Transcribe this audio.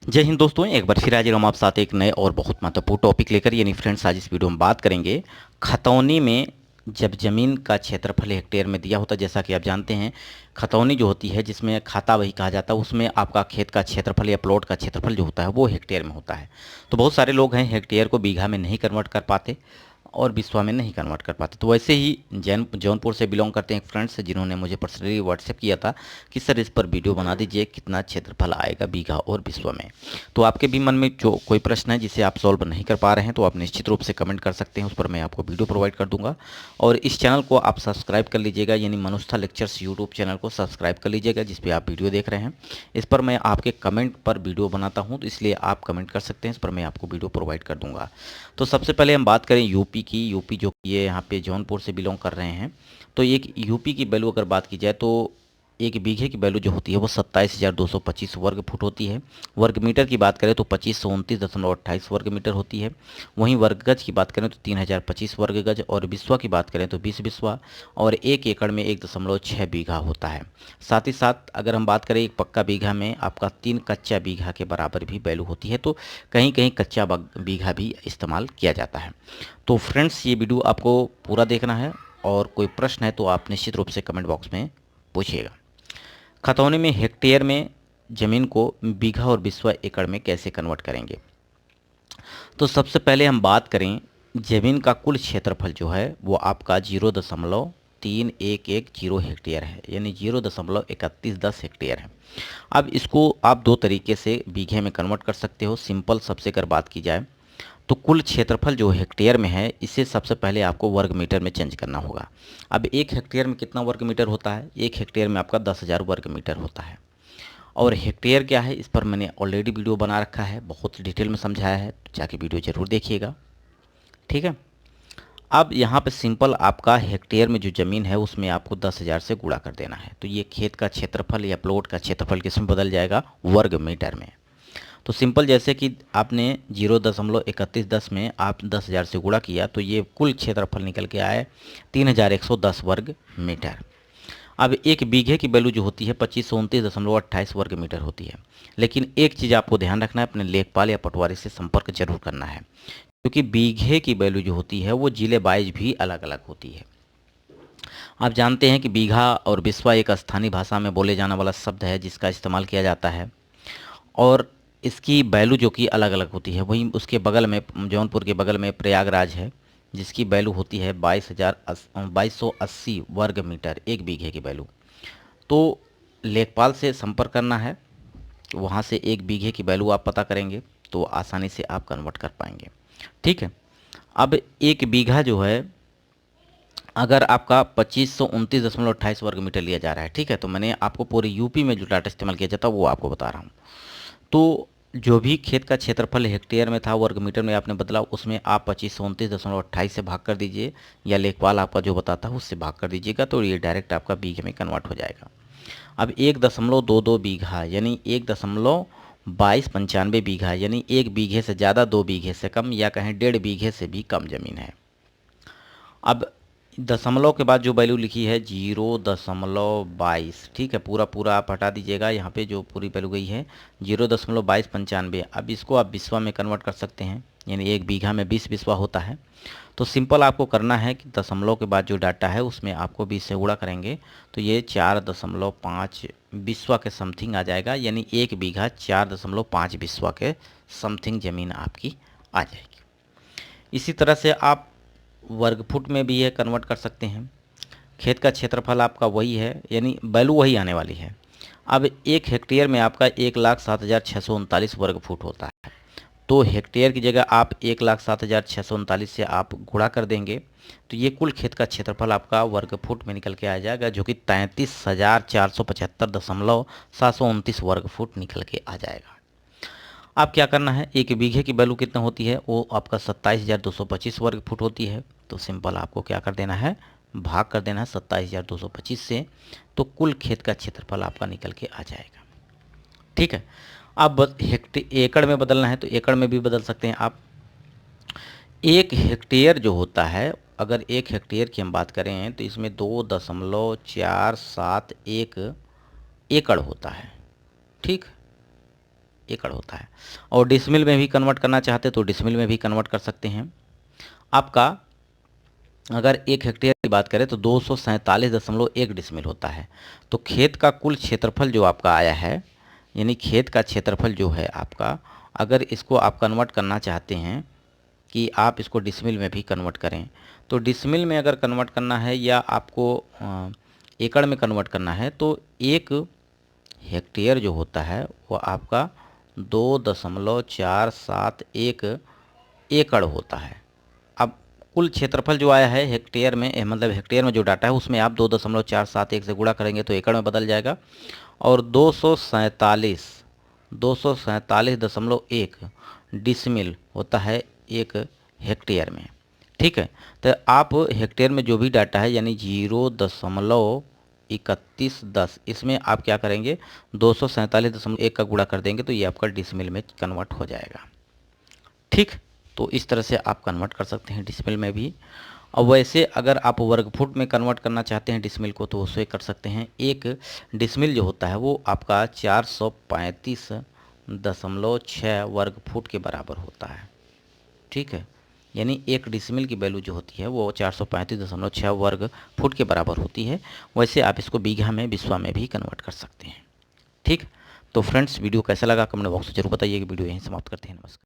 जय हिंद दोस्तों, एक बार फिर हाजिर हम आप साथ एक नए और बहुत महत्वपूर्ण टॉपिक लेकर। यानी फ्रेंड्स, आज इस वीडियो में बात करेंगे खतौनी में। जब ज़मीन का क्षेत्रफल हेक्टेयर में दिया होता है, जैसा कि आप जानते हैं, खतौनी जो होती है जिसमें खाता वही कहा जाता है, उसमें आपका खेत का क्षेत्रफल या प्लॉट का क्षेत्रफल जो होता है वो हेक्टेयर में होता है। तो बहुत सारे लोग हैं हेक्टेयर को बीघा में नहीं कन्वर्ट कर पाते और बिस्वा में नहीं कन्वर्ट कर पाते। तो वैसे ही जौनपुर से बिलोंग करते हैं एक फ्रेंड्स जिन्होंने मुझे पर्सनली व्हाट्सएप किया था कि सर इस पर वीडियो बना दीजिए, कितना क्षेत्रफल आएगा बीघा और बिस्वा में। तो आपके भी मन में जो कोई प्रश्न है जिसे आप सॉल्व नहीं कर पा रहे हैं तो आप निश्चित रूप से कमेंट कर सकते हैं, उस पर मैं आपको वीडियो प्रोवाइड कर दूंगा। और इस चैनल को आप सब्सक्राइब कर लीजिएगा, यानी मनुष्था लेक्चर्स यूट्यूब चैनल को सब्सक्राइब कर लीजिएगा जिस पे आप वीडियो देख रहे हैं। इस पर मैं आपके कमेंट पर वीडियो बनाता हूं, तो इसलिए आप कमेंट कर सकते हैं, इस पर मैं आपको वीडियो प्रोवाइड कर दूंगा। तो सबसे पहले हम बात करें यूपी की। यूपी जो ये यहाँ पे जौनपुर से बिलोंग कर रहे हैं, तो एक यूपी की वैल्यू अगर बात की जाए तो एक बीघे की वैल्यू जो होती है वो 27,225 वर्ग फुट होती है। वर्ग मीटर की बात करें तो 2529.28 वर्ग मीटर होती है। वहीं वर्ग गज की बात करें तो 3025 वर्ग गज, और बिस्वा की बात करें तो 20 बिस्वा, और 1 एकड़ में 1.6 बीघा होता है। साथ ही साथ अगर हम बात करें एक पक्का बीघा में आपका 3 कच्चा बीघा के बराबर भी वैल्यू होती है। तो कहीं कहीं कच्चा बीघा भी इस्तेमाल किया जाता है। तो फ्रेंड्स, ये वीडियो आपको पूरा देखना है और कोई प्रश्न है तो आप निश्चित रूप से कमेंट बॉक्स में पूछिएगा। खतौनी में हेक्टेयर में ज़मीन को बीघा और बिस्वा एकड़ में कैसे कन्वर्ट करेंगे। तो सबसे पहले हम बात करें, ज़मीन का कुल क्षेत्रफल जो है वो आपका 0.3110 हेक्टेयर है, यानी 0.3110 हेक्टेयर है। अब इसको आप दो तरीके से बीघे में कन्वर्ट कर सकते हो। सिंपल सबसे अगर बात की जाए तो कुल क्षेत्रफल जो हेक्टेयर में है इसे सबसे पहले आपको वर्ग मीटर में चेंज करना होगा। अब एक हेक्टेयर में कितना वर्ग मीटर होता है? एक हेक्टेयर में आपका 10,000 वर्ग मीटर होता है। और हेक्टेयर क्या है, इस पर मैंने ऑलरेडी वीडियो बना रखा है, बहुत डिटेल में समझाया है, तो जाके वीडियो ज़रूर देखिएगा। ठीक है। अब यहाँ पे सिंपल आपका हेक्टेयर में जो ज़मीन है उसमें आपको 10,000 से गुणा कर देना है। तो ये खेत का क्षेत्रफल या प्लॉट का क्षेत्रफल किसमें बदल जाएगा? वर्ग मीटर में। तो सिंपल जैसे कि आपने 0.3110 में आप 10,000 से गुणा किया तो ये कुल क्षेत्रफल निकल के आए 3,110 वर्ग मीटर। अब एक बीघे की वैल्यू जो होती है 2529.28 वर्ग मीटर होती है। लेकिन एक चीज़ आपको ध्यान रखना है, अपने लेखपाल या पटवारी से संपर्क जरूर करना है, क्योंकि बीघे की वैल्यू जो होती है वो जिले वाइज भी अलग अलग होती है। आप जानते हैं कि बीघा और बिस्वा एक स्थानीय भाषा में बोले जाने वाला शब्द है जिसका इस्तेमाल किया जाता है, और इसकी वैल्यू जो कि अलग अलग होती है। वहीं उसके बगल में, जौनपुर के बगल में प्रयागराज है जिसकी वैल्यू होती है 22,80 वर्ग मीटर एक बीघे की वैल्यू। तो लेखपाल से संपर्क करना है, वहाँ से एक बीघे की वैल्यू आप पता करेंगे तो आसानी से आप कन्वर्ट कर पाएंगे। ठीक है। अब एक बीघा जो है अगर आपका 2529.28 वर्ग मीटर लिया जा रहा है, ठीक है, तो मैंने आपको पूरे यूपी में जो डाटा इस्तेमाल किया जाता है वो आपको बता रहा हूँ। तो जो भी खेत का क्षेत्रफल हेक्टेयर में था वर्ग मीटर में आपने बदला, उसमें आप 2529.28 से भाग कर दीजिए, या लेखपाल आपका जो बताता है उससे भाग कर दीजिएगा, तो ये डायरेक्ट आपका बीघे में कन्वर्ट हो जाएगा। अब 1.22 बीघा यानी 1.2295 बीघा, यानी एक बीघे से ज़्यादा, दो बीघे से कम, या कहें 1.5 बीघे से भी कम ज़मीन है। अब दशमलव के बाद जो वैल्यू लिखी है 0.22, ठीक है, पूरा पूरा आप हटा दीजिएगा, यहाँ पे जो पूरी वैल्यू गई है 0.2295। अब इसको आप बिस्वा में कन्वर्ट कर सकते हैं, यानी एक बीघा में 20 बिस्वा होता है। तो सिंपल आपको करना है कि दशमलव के बाद जो डाटा है उसमें आपको 20 से गुणा करेंगे तो ये 4.5 बिस्वा के समथिंग आ जाएगा, यानी एक बीघा 4.5 बिस्वा के समथिंग ज़मीन आपकी आ जाएगी। इसी तरह से आप वर्ग फुट में भी ये कन्वर्ट कर सकते हैं। खेत का क्षेत्रफल आपका वही है, यानी वैल्यू वही आने वाली है। अब एक हेक्टेयर में आपका 1,07,639 वर्ग फुट होता है। तो हेक्टेयर की जगह आप 1,07,639 से आप गुणा कर देंगे तो ये कुल खेत का क्षेत्रफल आपका वर्ग फुट में निकल के आ जाएगा, जो कि 33,475.729 वर्ग फुट निकल के आ जाएगा। अब क्या करना है, एक बीघे की वैल्यू कितना होती है? वो आपका 27,225 वर्ग फुट होती है। तो सिंपल आपको क्या कर देना है, भाग कर देना है 27,225 से, तो कुल खेत का क्षेत्रफल आपका निकल के आ जाएगा। ठीक है। अब एकड़ में बदलना है तो एकड़ में भी बदल सकते हैं आप। एक हेक्टेयर जो होता है, अगर एक हेक्टेयर की हम बात करें तो इसमें 2.471 एकड़ होता है। ठीक। एकड़ होता है। और डिसमिल में भी कन्वर्ट करना चाहते तो डिसमिल में भी कन्वर्ट कर सकते हैं। आपका अगर 1 हेक्टेयर की बात करें तो 247.1 डिसमिल होता है। तो खेत का कुल क्षेत्रफल जो आपका आया है, यानी खेत का क्षेत्रफल जो है आपका, अगर इसको आप कन्वर्ट करना चाहते हैं कि आप इसको डिसमिल में भी कन्वर्ट करें, तो डिसमिल में अगर कन्वर्ट करना है या आपको एकड़ में कन्वर्ट करना है, तो 1 हेक्टेयर जो होता है वो आपका 2.471 एकड़ होता है। अब कुल क्षेत्रफल जो आया है हेक्टेयर में, मतलब हेक्टेयर में जो डाटा है उसमें आप 2.471 से गुणा करेंगे तो एकड़ में बदल जाएगा। और 247.1 डिसमिल होता है 1 हेक्टेयर में। ठीक है, तो आप हेक्टेयर में जो भी डाटा है यानी 0.3110, इसमें आप क्या करेंगे, 247.1 का गुणा कर देंगे तो ये आपका डिसमिल में कन्वर्ट हो जाएगा। ठीक, तो इस तरह से आप कन्वर्ट कर सकते हैं डिसमिल में भी। और वैसे अगर आप वर्ग फुट में कन्वर्ट करना चाहते हैं डिसमिल को तो उसे कर सकते हैं। 1 डिसमिल जो होता है वो आपका 435.6 वर्ग फुट के बराबर होता है। ठीक है, यानी 1 डिसमिल की वैल्यू जो होती है वो 435.6 वर्ग फुट के बराबर होती है। वैसे आप इसको बीघा में, बिस्वा में भी कन्वर्ट कर सकते हैं। ठीक, तो फ्रेंड्स वीडियो कैसा लगा कमेंट बॉक्स में जरूर बताइए। कि वीडियो यहीं समाप्त करते हैं। नमस्कार।